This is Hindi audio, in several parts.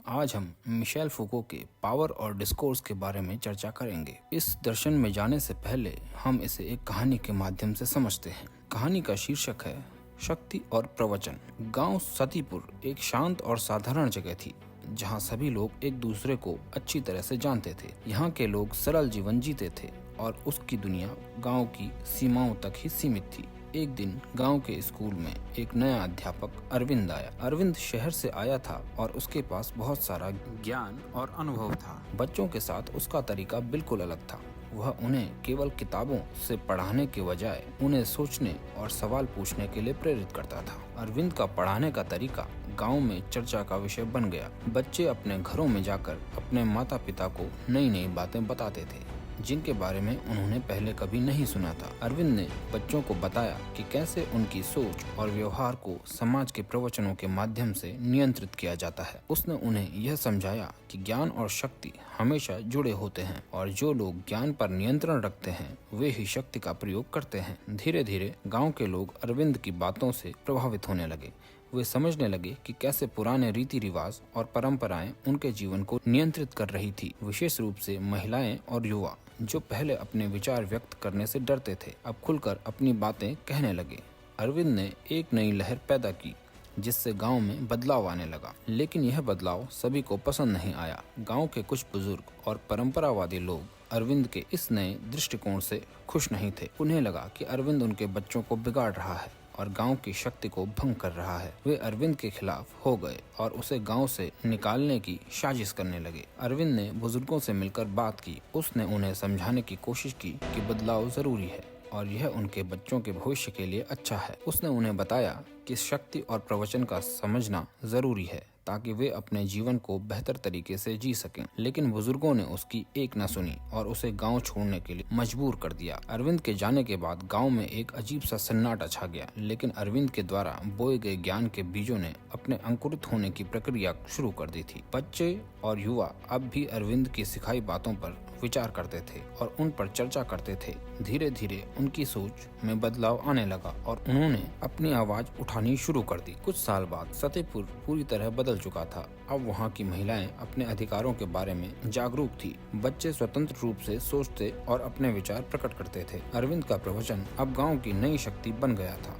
आज हम मिशेल फूको के पावर और डिस्कोर्स के बारे में चर्चा करेंगे। इस दर्शन में जाने से पहले हम इसे एक कहानी के माध्यम से समझते हैं। कहानी का शीर्षक है शक्ति और प्रवचन। गांव सतीपुर एक शांत और साधारण जगह थी जहां सभी लोग एक दूसरे को अच्छी तरह से जानते थे। यहाँ के लोग सरल जीवन जीते थे और उसकी दुनिया गांव की सीमाओं तक ही सीमित थी। एक दिन गांव के स्कूल में एक नया अध्यापक अरविंद आया। अरविंद शहर से आया था और उसके पास बहुत सारा ज्ञान और अनुभव था। बच्चों के साथ उसका तरीका बिल्कुल अलग था। वह उन्हें केवल किताबों से पढ़ाने के बजाय उन्हें सोचने और सवाल पूछने के लिए प्रेरित करता था। अरविंद का पढ़ाने का तरीका गांव में चर्चा का विषय बन गया। बच्चे अपने घरों में जाकर अपने माता पिता को नई नई बातें बताते थे जिनके बारे में उन्होंने पहले कभी नहीं सुना था। अरविंद ने बच्चों को बताया कि कैसे उनकी सोच और व्यवहार को समाज के प्रवचनों के माध्यम से नियंत्रित किया जाता है। उसने उन्हें यह समझाया कि ज्ञान और शक्ति हमेशा जुड़े होते हैं और जो लोग ज्ञान पर नियंत्रण रखते हैं वे ही शक्ति का प्रयोग करते हैं। धीरे धीरे गाँव के लोग अरविंद की बातों से प्रभावित होने लगे। वे समझने लगे कि कैसे पुराने रीति रिवाज और परंपराएं उनके जीवन को नियंत्रित कर रही थी। विशेष रूप से महिलाएं और युवा जो पहले अपने विचार व्यक्त करने से डरते थे, अब खुलकर अपनी बातें कहने लगे। अरविंद ने एक नई लहर पैदा की जिससे गांव में बदलाव आने लगा, लेकिन यह बदलाव सभी को पसंद नहीं आया। गांव के कुछ बुजुर्ग और परंपरावादी लोग अरविंद के इस नए दृष्टिकोण से खुश नहीं थे। उन्हें लगा कि अरविंद उनके बच्चों को बिगाड़ रहा है और गांव की शक्ति को भंग कर रहा है। वे अरविंद के खिलाफ हो गए और उसे गांव से निकालने की साजिश करने लगे। अरविंद ने बुजुर्गों से मिलकर बात की। उसने उन्हें समझाने की कोशिश की कि बदलाव जरूरी है और यह उनके बच्चों के भविष्य के लिए अच्छा है। उसने उन्हें बताया कि शक्ति और प्रवचन का समझना जरूरी है ताकि वे अपने जीवन को बेहतर तरीके से जी सकें। लेकिन बुजुर्गों ने उसकी एक न सुनी और उसे गांव छोड़ने के लिए मजबूर कर दिया। अरविंद के जाने के बाद गांव में एक अजीब सा सन्नाटा छा गया, लेकिन अरविंद के द्वारा बोए गए ज्ञान के बीजों ने अपने अंकुरित होने की प्रक्रिया शुरू कर दी थी। बच्चे और युवा अब भी अरविंद की सिखाई बातों पर विचार करते थे और उन पर चर्चा करते थे। धीरे धीरे उनकी सोच में बदलाव आने लगा और उन्होंने अपनी आवाज उठानी शुरू कर दी। कुछ साल बाद सतीपुर पूरी तरह बदल चुका था। अब वहाँ की महिलाएं अपने अधिकारों के बारे में जागरूक थी। बच्चे स्वतंत्र रूप से सोचते और अपने विचार प्रकट करते थे। अरविंद का प्रवचन अब गांव की नई शक्ति बन गया था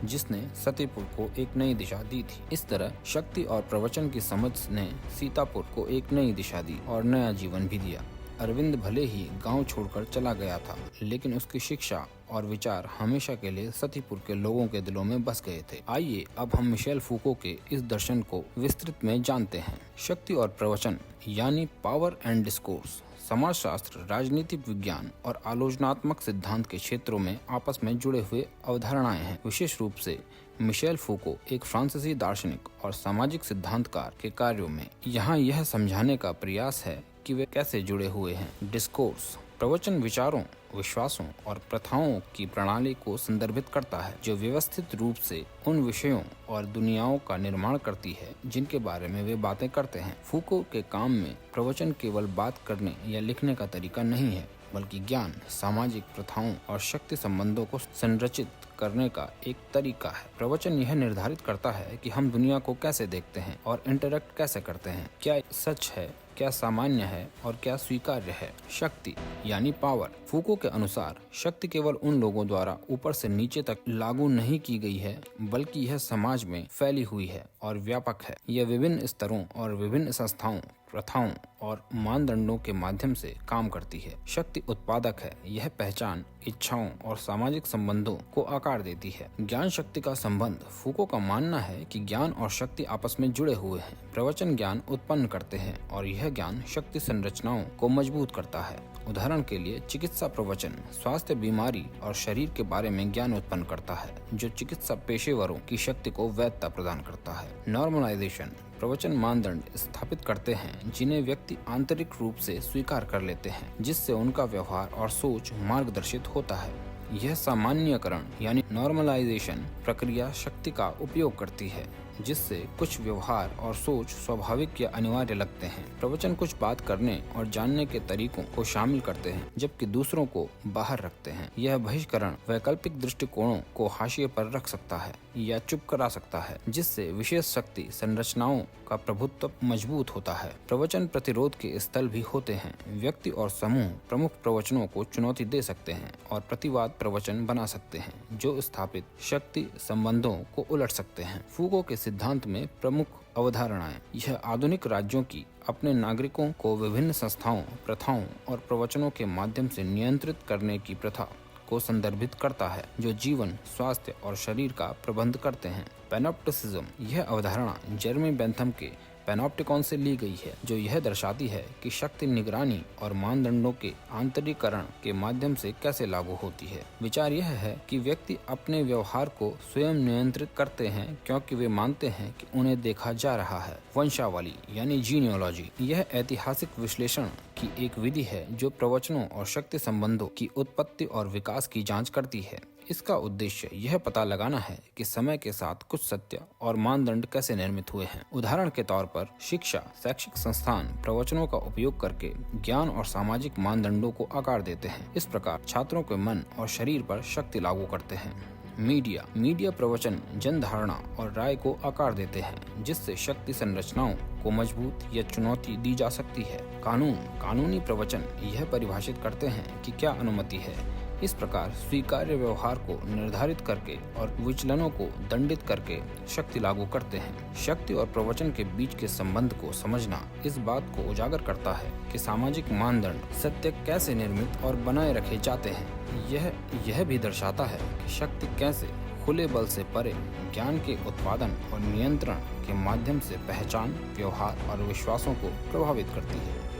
जिसने सतीपुर को एक नई दिशा दी थी। इस तरह शक्ति और प्रवचन की समझ ने सीतापुर को एक नई दिशा दी और नया जीवन भी दिया। अरविंद भले ही गांव छोड़कर चला गया था, लेकिन उसकी शिक्षा और विचार हमेशा के लिए सतीपुर के लोगों के दिलों में बस गए थे। आइए अब हम मिशेल फूको के इस दर्शन को विस्तृत में जानते हैं। शक्ति और प्रवचन यानी पावर एंड डिस्कोर्स समाजशास्त्र, राजनीतिक विज्ञान और आलोचनात्मक सिद्धांत के क्षेत्रों में आपस में जुड़े हुए अवधारणाएं हैं। विशेष रूप से मिशेल फूको एक फ्रांसीसी दार्शनिक और सामाजिक सिद्धांतकार के कार्यों में यहाँ यह समझाने का प्रयास है कि वे कैसे जुड़े हुए हैं। डिस्कोर्स प्रवचन विचारों, विश्वासों और प्रथाओं की प्रणाली को संदर्भित करता है जो व्यवस्थित रूप से उन विषयों और दुनियाओं का निर्माण करती है जिनके बारे में वे बातें करते हैं। फूको के काम में प्रवचन केवल बात करने या लिखने का तरीका नहीं है, बल्कि ज्ञान, सामाजिक प्रथाओं और शक्ति संबंधों को संरचित करने का एक तरीका है। प्रवचन यह निर्धारित करता है कि हम दुनिया को कैसे देखते हैं और इंटरेक्ट कैसे करते हैं, क्या सच है, क्या सामान्य है और क्या स्वीकार्य है। शक्ति यानी पावर फूको के अनुसार शक्ति केवल उन लोगों द्वारा ऊपर से नीचे तक लागू नहीं की गई है, बल्कि यह समाज में फैली हुई है और व्यापक है। यह विभिन्न स्तरों और विभिन्न संस्थाओं, प्रथाओं और मानदंडों के माध्यम से काम करती है। शक्ति उत्पादक है। यह पहचान, इच्छाओं और सामाजिक संबंधों को आकार देती है। ज्ञान शक्ति का संबंध फूको का मानना है कि ज्ञान और शक्ति आपस में जुड़े हुए हैं। प्रवचन ज्ञान उत्पन्न करते हैं और यह ज्ञान शक्ति संरचनाओं को मजबूत करता है। उदाहरण के लिए चिकित्सा प्रवचन स्वास्थ्य, बीमारी और शरीर के बारे में ज्ञान उत्पन्न करता है जो चिकित्सा पेशेवरों की शक्ति को वैधता प्रदान करता है। नॉर्मलाइजेशन प्रवचन मानदंड स्थापित करते हैं जिन्हें व्यक्ति आंतरिक रूप से स्वीकार कर लेते हैं, जिससे उनका व्यवहार और सोच मार्गदर्शित होता है। यह सामान्यकरण यानी नॉर्मलाइजेशन प्रक्रिया शक्ति का उपयोग करती है। जिससे कुछ व्यवहार और सोच स्वाभाविक या अनिवार्य लगते हैं। प्रवचन कुछ बात करने और जानने के तरीकों को शामिल करते हैं, जबकि दूसरों को बाहर रखते हैं। यह बहिष्करण वैकल्पिक दृष्टिकोणों को हाशिए पर रख सकता है या चुप करा सकता है, जिससे विशेष शक्ति संरचनाओं का प्रभुत्व मजबूत होता है। प्रवचन प्रतिरोध के स्थल भी होते हैं। व्यक्ति और समूह प्रमुख प्रवचनों को चुनौती दे सकते हैं और प्रतिवाद प्रवचन बना सकते हैं, जो स्थापित शक्ति संबंधों को उलट सकते हैं। फूको के सिद्धांत में प्रमुख अवधारणाएं। यह आधुनिक राज्यों की अपने नागरिकों को विभिन्न संस्थाओं, प्रथाओं और प्रवचनों के माध्यम से नियंत्रित करने की प्रथा को संदर्भित करता है, जो जीवन, स्वास्थ्य और शरीर का प्रबंध करते हैं। पैनोप्टिसिज्म। यह अवधारणा जेरेमी बेंथम के पैनोप्टिकॉन से ली गई है, जो यह दर्शाती है कि शक्ति निगरानी और मानदंडों के आंतरिकरण के माध्यम से कैसे लागू होती है। विचार यह है कि व्यक्ति अपने व्यवहार को स्वयं नियंत्रित करते हैं, क्योंकि वे मानते हैं कि उन्हें देखा जा रहा है। वंशावली यानी जीनियोलॉजी। यह ऐतिहासिक विश्लेषण की एक विधि है जो प्रवचनों और शक्ति संबंधों की उत्पत्ति और विकास की जांच करती है। इसका उद्देश्य यह पता लगाना है कि समय के साथ कुछ सत्य और मानदंड कैसे निर्मित हुए हैं। उदाहरण के तौर पर शिक्षा, शैक्षिक संस्थान प्रवचनों का उपयोग करके ज्ञान और सामाजिक मानदंडों को आकार देते हैं। इस प्रकार छात्रों के मन और शरीर पर शक्ति लागू करते हैं। मीडिया प्रवचन जन धारणा और राय को आकार देते हैं, जिससे शक्ति संरचनाओं को मजबूत या चुनौती दी जा सकती है। कानूनी प्रवचन यह परिभाषित करते हैं कि क्या अनुमति है। इस प्रकार स्वीकार्य व्यवहार को निर्धारित करके और विचलनों को दंडित करके शक्ति लागू करते हैं। शक्ति और प्रवचन के बीच के संबंध को समझना इस बात को उजागर करता है कि सामाजिक मानदंड सत्य कैसे निर्मित और बनाए रखे जाते हैं। यह भी दर्शाता है कि शक्ति कैसे खुले बल से परे ज्ञान के उत्पादन और नियंत्रण के माध्यम से पहचान, व्यवहार और विश्वासों को प्रभावित करती है।